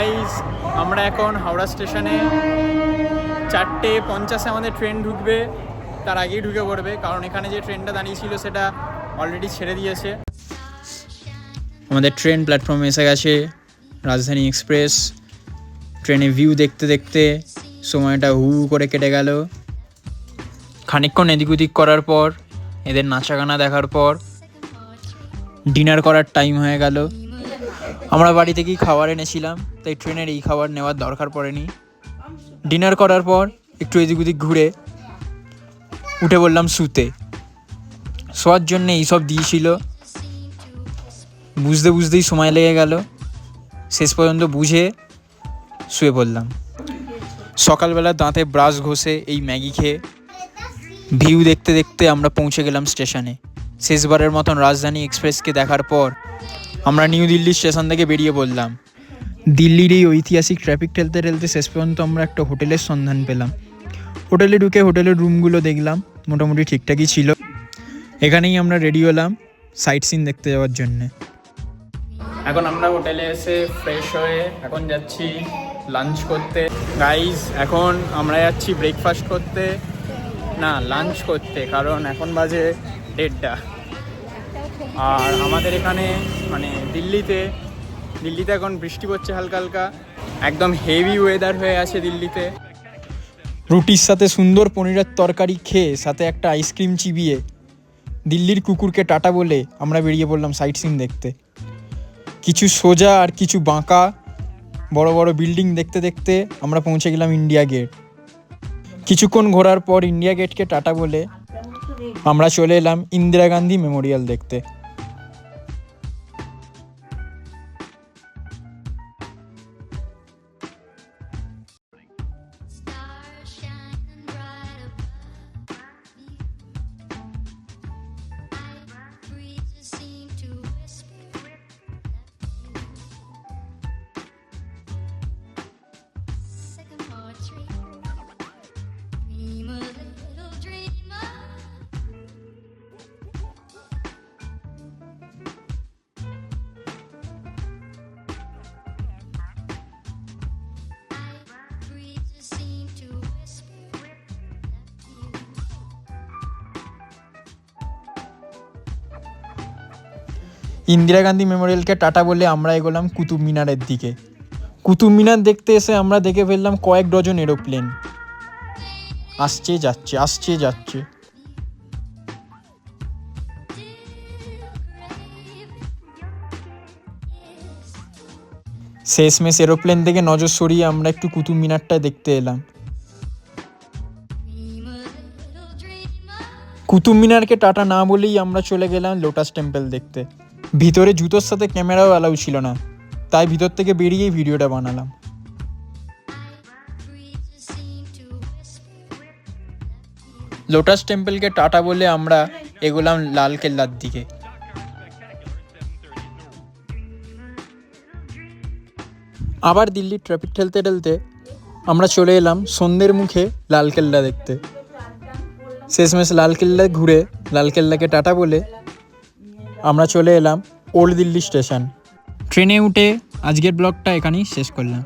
Guys আমরা এখন হাওড়া স্টেশনে 4:50 আমাদের ট্রেন ঢুকবে, তার আগেই ঢুকে পড়বে, কারণ এখানে যে ট্রেনটা দাঁড়িয়েছিল সেটা অলরেডি ছেড়ে দিয়েছে। আমাদের ট্রেন প্ল্যাটফর্মে এসে গেছে, রাজধানী এক্সপ্রেস। ট্রেনে ভিউ দেখতে দেখতে সময়টা হু করে কেটে গেল। খানিকক্ষণ এদিক ওদিক করার পর, এদের নাচা গানা দেখার পর ডিনার করার টাইম হয়ে গেল। আমরা বাড়ি থেকেই খাবার এনেছিলাম, তাই ট্রেনের এই খাবার নেওয়ার দরকার পড়েনি। ডিনার করার পর একটু এদিক ওদিক ঘুরে উঠে বললাম শুতে। শোয়ার জন্য এইসব দিয়েছিল, বুঝতেই সময় লেগে গেল। শেষ পর্যন্ত বুঝে শুয়ে পড়লাম। সকালবেলা দাঁতে ব্রাশ ঘষে এই ম্যাগি খেয়ে ভিউ দেখতে দেখতে আমরা পৌঁছে গেলাম স্টেশনে। শেষবারের মতন রাজধানী এক্সপ্রেসকে দেখার পর আমরা নিউ দিল্লি স্টেশন থেকে বেরিয়ে পড়লাম। দিল্লির এই ঐতিহাসিক ট্রাফিক ঠেলতে ঠেলতে শেষ পর্যন্ত আমরা একটা হোটেলের সন্ধান পেলাম। হোটেলে ঢুকে হোটেলের রুমগুলো দেখলাম, মোটামুটি ঠিকঠাকই ছিল। এখানেই আমরা রেডি হলাম সাইট সিন দেখতে যাওয়ার জন্যে। এখন আমরা হোটেলে এসে ফ্রেশ হয়ে এখন যাচ্ছি লাঞ্চ করতে। গাইজ এখন আমরা যাচ্ছি ব্রেকফাস্ট করতে, না লাঞ্চ করতে, কারণ এখন বাজে 1:30। আর আমাদের এখানে মানে দিল্লিতে এখন বৃষ্টি পড়ছে হালকা হালকা, একদম হেভি ওয়েদার হয়ে আছে দিল্লিতে। রুটির সাথে সুন্দর পনিরের তরকারি খেয়ে সাথে একটা আইসক্রিম চিবিয়ে দিল্লির কুকুরকে টাটা বলে আমরা বেরিয়ে পড়লাম সাইট সিন দেখতে। কিছু সোজা আর কিছু বাঁকা বড় বড় বিল্ডিং দেখতে দেখতে আমরা পৌঁছে গেলাম ইন্ডিয়া গেট। কিছুক্ষণ ঘোরার পর ইন্ডিয়া গেটকে টাটা বলে আমরা চলে এলাম ইন্দিরা গান্ধী মেমোরিয়াল দেখতে। ইন্দিরা গান্ধী মেমোরিয়ালকে টাটা বলে আমরা এগোলাম কুতুব মিনারের দিকে। কুতুব মিনার দেখতে এসে আমরা দেখে ফেললাম কয়েক ডজন এরোপ্লেন আসছে যাচ্ছে। শেষমেশ এরোপ্লেন থেকে নজর সরিয়ে আমরা একটু কুতুব মিনারটা দেখতে এলাম। কুতুব মিনারকে টাটা না বলেই আমরা চলে গেলাম লোটাস টেম্পল দেখতে। ভিতরে জুতোর সাথে ক্যামেরাও অ্যালাউ ছিল না, তাই ভিতর থেকে বেরিয়েই ভিডিওটা বানালাম। লোটাস টেম্পলকে টাটা বলে আমরা এগোলাম লাল কেল্লার দিকে। আবার দিল্লির ট্রাফিক ঠেলতে ঠেলতে আমরা চলে এলাম সন্ধ্যের মুখে লালকেল্লা দেখতে। শেষমেশ লালকেল্লা ঘুরে লালকেল্লাকে টাটা বলে আমরা চলে এলাম ওল্ড দিল্লি স্টেশন। ট্রেনে উঠে আজকের ব্লগটা এখানেই শেষ করলাম।